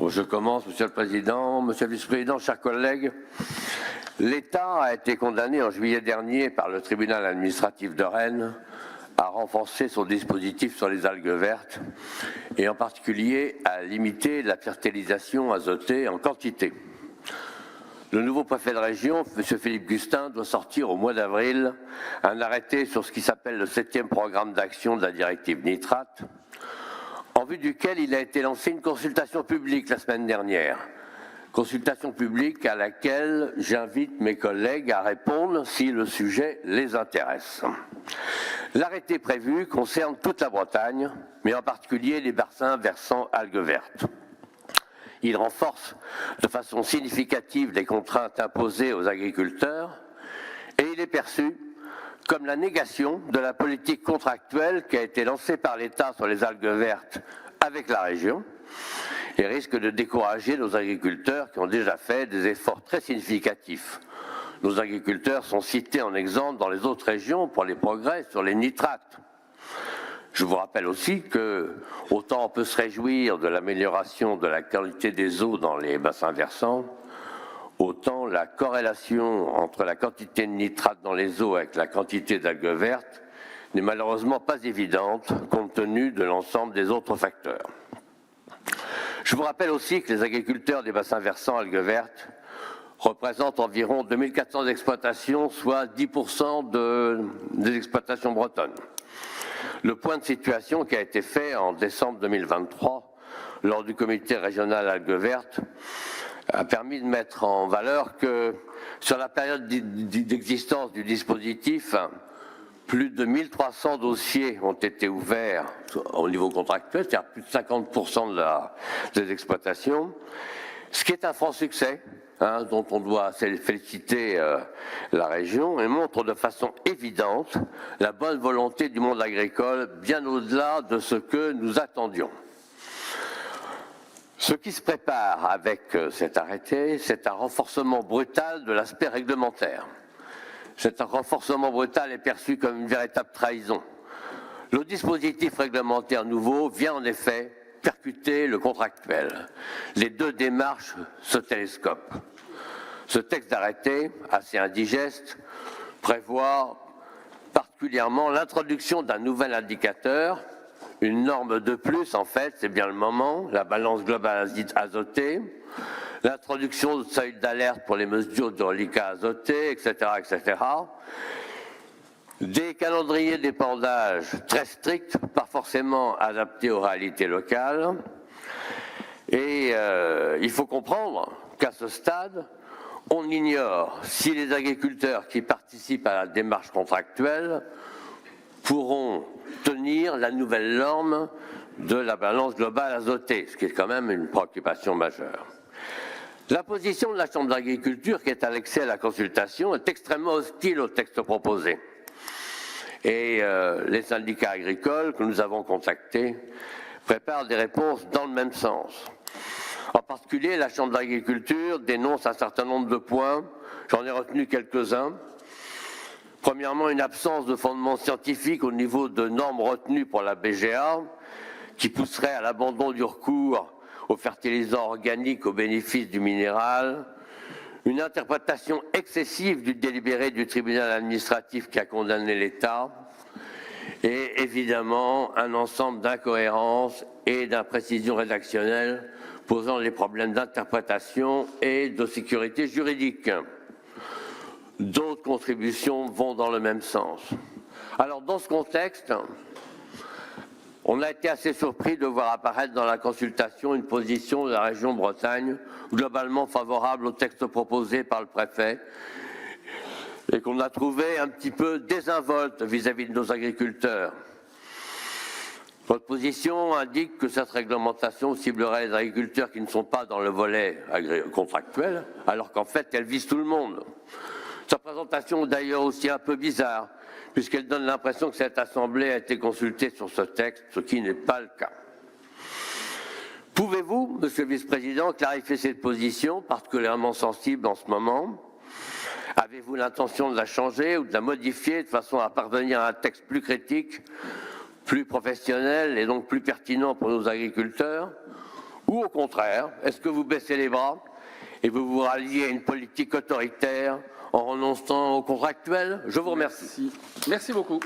Je commence, Monsieur le Président, Monsieur le Vice-président, chers collègues. L'État a été condamné en juillet dernier par le tribunal administratif de Rennes à renforcer son dispositif sur les algues vertes et en particulier à limiter la fertilisation azotée en quantité. Le nouveau préfet de région, M. Philippe Gustin, doit sortir au mois d'avril un arrêté sur ce qui s'appelle le 7e programme d'action de la directive nitrate, en vue duquel il a été lancé une consultation publique la semaine dernière. Consultation publique à laquelle j'invite mes collègues à répondre si le sujet les intéresse. L'arrêté prévu concerne toute la Bretagne, mais en particulier les bassins versant algues vertes. Il renforce de façon significative les contraintes imposées aux agriculteurs et il est perçu comme la négation de la politique contractuelle qui a été lancée par l'État sur les algues vertes avec la région et risque de décourager nos agriculteurs qui ont déjà fait des efforts très significatifs. Nos agriculteurs sont cités en exemple dans les autres régions pour les progrès sur les nitrates. Je vous rappelle aussi que, autant on peut se réjouir de l'amélioration de la qualité des eaux dans les bassins versants, autant la corrélation entre la quantité de nitrate dans les eaux avec la quantité d'algues vertes n'est malheureusement pas évidente compte tenu de l'ensemble des autres facteurs. Je vous rappelle aussi que les agriculteurs des bassins versants algues vertes représentent environ 2400 exploitations, soit 10% des exploitations bretonnes. Le point de situation qui a été fait en décembre 2023 lors du comité régional algues vertes a permis de mettre en valeur que sur la période d'existence du dispositif, plus de 1300 dossiers ont été ouverts au niveau contractuel, c'est-à-dire plus de 50% des exploitations, ce qui est un franc succès, dont on doit féliciter la région et montre de façon évidente la bonne volonté du monde agricole, bien au-delà de ce que nous attendions. Ce qui se prépare avec cet arrêté, c'est un renforcement brutal de l'aspect réglementaire. Cet renforcement brutal est perçu comme une véritable trahison. Le dispositif réglementaire nouveau vient en effet percuter le contractuel. Les deux démarches se télescopent. Ce texte d'arrêté, assez indigeste, prévoit particulièrement l'introduction d'un nouvel indicateur, une norme de plus en fait, c'est bien le moment, la balance globale azotée, l'introduction de seuils d'alerte pour les mesures de reliquat azoté, etc., etc. Des calendriers d'épandage très stricts, pas forcément adaptés aux réalités locales. Et il faut comprendre qu'à ce stade, on ignore si les agriculteurs qui participent à la démarche contractuelle pourront tenir la nouvelle norme de la balance globale azotée, ce qui est quand même une préoccupation majeure. La position de la Chambre d'agriculture, qui est annexée à la consultation, est extrêmement hostile au texte proposé. Et les syndicats agricoles que nous avons contactés préparent des réponses dans le même sens. En particulier, la Chambre d'agriculture dénonce un certain nombre de points, j'en ai retenu quelques-uns. Premièrement, une absence de fondement scientifique au niveau de normes retenues pour la BGA, qui pousserait à l'abandon du recours aux fertilisants organiques au bénéfice du minéral, une interprétation excessive du délibéré du tribunal administratif qui a condamné l'État, et évidemment un ensemble d'incohérences et d'imprécisions rédactionnelles posant les problèmes d'interprétation et de sécurité juridique. D'autres contributions vont dans le même sens. Alors dans ce contexte, on a été assez surpris de voir apparaître dans la consultation une position de la région Bretagne globalement favorable au texte proposé par le préfet et qu'on a trouvé un petit peu désinvolte vis-à-vis de nos agriculteurs. Votre position indique que cette réglementation ciblerait les agriculteurs qui ne sont pas dans le volet contractuel, alors qu'en fait elle vise tout le monde. Sa présentation est d'ailleurs aussi un peu bizarre, puisqu'elle donne l'impression que cette Assemblée a été consultée sur ce texte, ce qui n'est pas le cas. Pouvez-vous, Monsieur le Vice-président, clarifier cette position particulièrement sensible en ce moment? Avez-vous l'intention de la changer ou de la modifier de façon à parvenir à un texte plus critique, plus professionnel et donc plus pertinent pour nos agriculteurs? Ou au contraire, est-ce que vous baissez les bras et vous vous ralliez à une politique autoritaire en renonçant aux contractuels? Je vous remercie. Merci beaucoup.